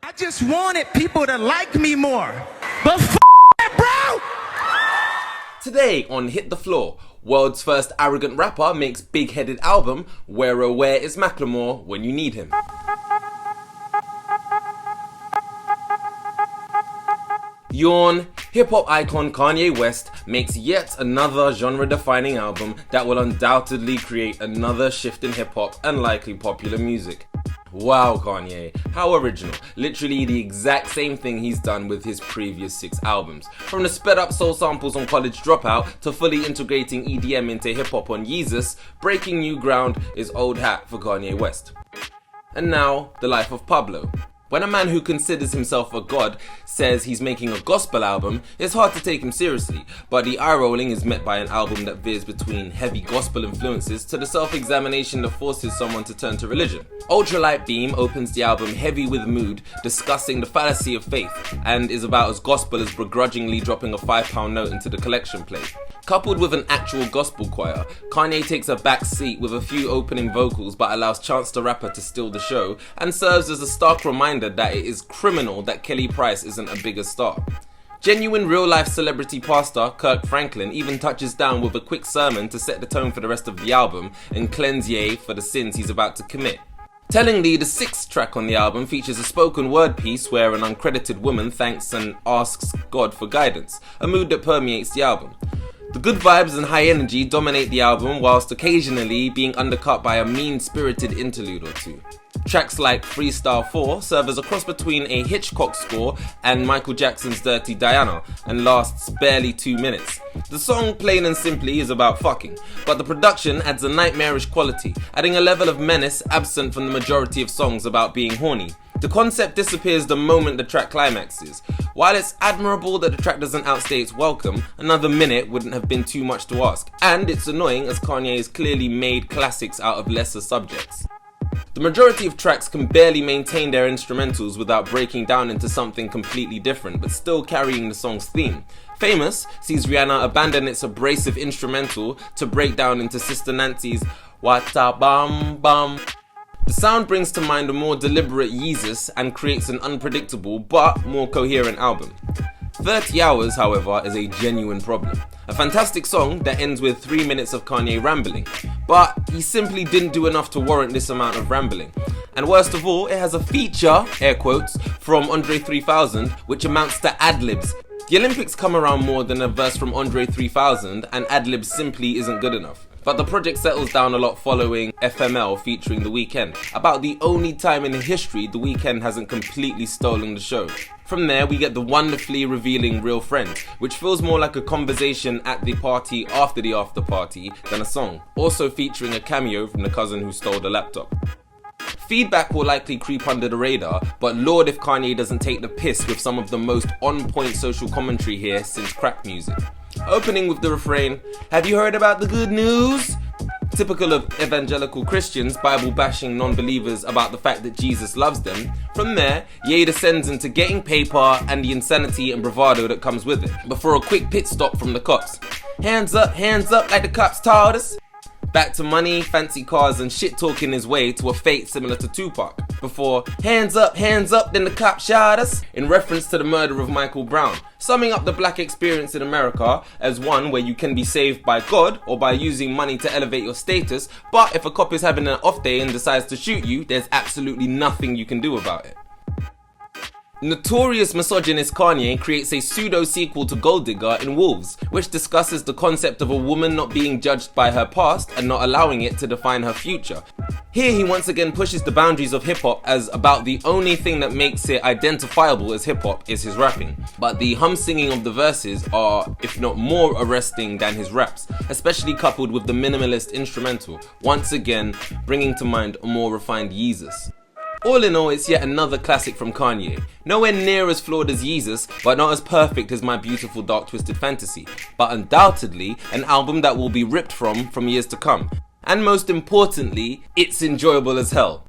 I just wanted people to like me more. But that, bro! Today on Hit the Floor, world's first arrogant rapper makes big-headed album, where is Macklemore when you need him. Yawn, hip-hop icon Kanye West makes yet another genre-defining album that will undoubtedly create another shift in hip-hop and likely popular music. Wow, Kanye, how original. Literally the exact same thing he's done with his previous 6 albums. From the sped up soul samples on College Dropout to fully integrating EDM into hip-hop on Yeezy, breaking new ground is old hat for Kanye West. And now, the life of Pablo. When a man who considers himself a god says he's making a gospel album, it's hard to take him seriously, but the eye-rolling is met by an album that veers between heavy gospel influences to the self-examination that forces someone to turn to religion. Ultralight Beam opens the album heavy with mood, discussing the fallacy of faith, and is about as gospel as begrudgingly dropping a £5 note into the collection plate. Coupled with an actual gospel choir, Kanye takes a back seat with a few opening vocals but allows Chance the Rapper to steal the show, and serves as a stark reminder that it is criminal that Kelly Price isn't a bigger star. Genuine real-life celebrity pastor Kirk Franklin even touches down with a quick sermon to set the tone for the rest of the album and cleanse Ye for the sins he's about to commit. Tellingly, the 6th track on the album features a spoken word piece where an uncredited woman thanks and asks God for guidance, a mood that permeates the album. The good vibes and high energy dominate the album, whilst occasionally being undercut by a mean-spirited interlude or two. Tracks like Freestyle 4 serve as a cross between a Hitchcock score and Michael Jackson's Dirty Diana, and lasts barely 2 minutes. The song, plain and simply, is about fucking, but the production adds a nightmarish quality, adding a level of menace absent from the majority of songs about being horny. The concept disappears the moment the track climaxes. While it's admirable that the track doesn't outstay its welcome, another minute wouldn't have been too much to ask, and it's annoying as Kanye has clearly made classics out of lesser subjects. The majority of tracks can barely maintain their instrumentals without breaking down into something completely different, but still carrying the song's theme. Famous sees Rihanna abandon its abrasive instrumental to break down into Sister Nancy's Wata Bam Bam. The sound brings to mind a more deliberate Yeezus and creates an unpredictable but more coherent album. 30 Hours, however, is a genuine problem. A fantastic song that ends with 3 minutes of Kanye rambling, but he simply didn't do enough to warrant this amount of rambling. And worst of all, it has a feature, air quotes, from Andre 3000, which amounts to ad-libs. The Olympics come around more than a verse from Andre 3000, and ad-libs simply isn't good enough. But the project settles down a lot following FML featuring The WEEKND, about the only time in history The WEEKND hasn't completely stolen the show. From there, we get the wonderfully revealing Real Friends, which feels more like a conversation at the party after the after party than a song, also featuring a cameo from the cousin who stole the laptop. Feedback will likely creep under the radar, but lord if Kanye doesn't take the piss with some of the most on-point social commentary here since crack music. Opening with the refrain, "Have you heard about the good news?" Typical of evangelical Christians Bible-bashing non-believers about the fact that Jesus loves them. From there, Ye descends into getting paper and the insanity and bravado that comes with it, before a quick pit stop from the cops. Hands up like the cops taught us. Back to money, fancy cars and shit talking his way to a fate similar to Tupac, before hands up, then the cop shot us, in reference to the murder of Michael Brown, summing up the black experience in America as one where you can be saved by God or by using money to elevate your status, but if a cop is having an off day and decides to shoot you, there's absolutely nothing you can do about it. Notorious misogynist Kanye creates a pseudo-sequel to Gold Digger in Wolves, which discusses the concept of a woman not being judged by her past and not allowing it to define her future. Here he once again pushes the boundaries of hip-hop, as about the only thing that makes it identifiable as hip-hop is his rapping, but the hum-singing of the verses are, if not more arresting than his raps, especially coupled with the minimalist instrumental, once again bringing to mind a more refined Yeezus. All in all, it's yet another classic from Kanye. Nowhere near as flawed as Yeezus, but not as perfect as My Beautiful Dark Twisted Fantasy, but undoubtedly an album that will be ripped from years to come. And most importantly, it's enjoyable as hell.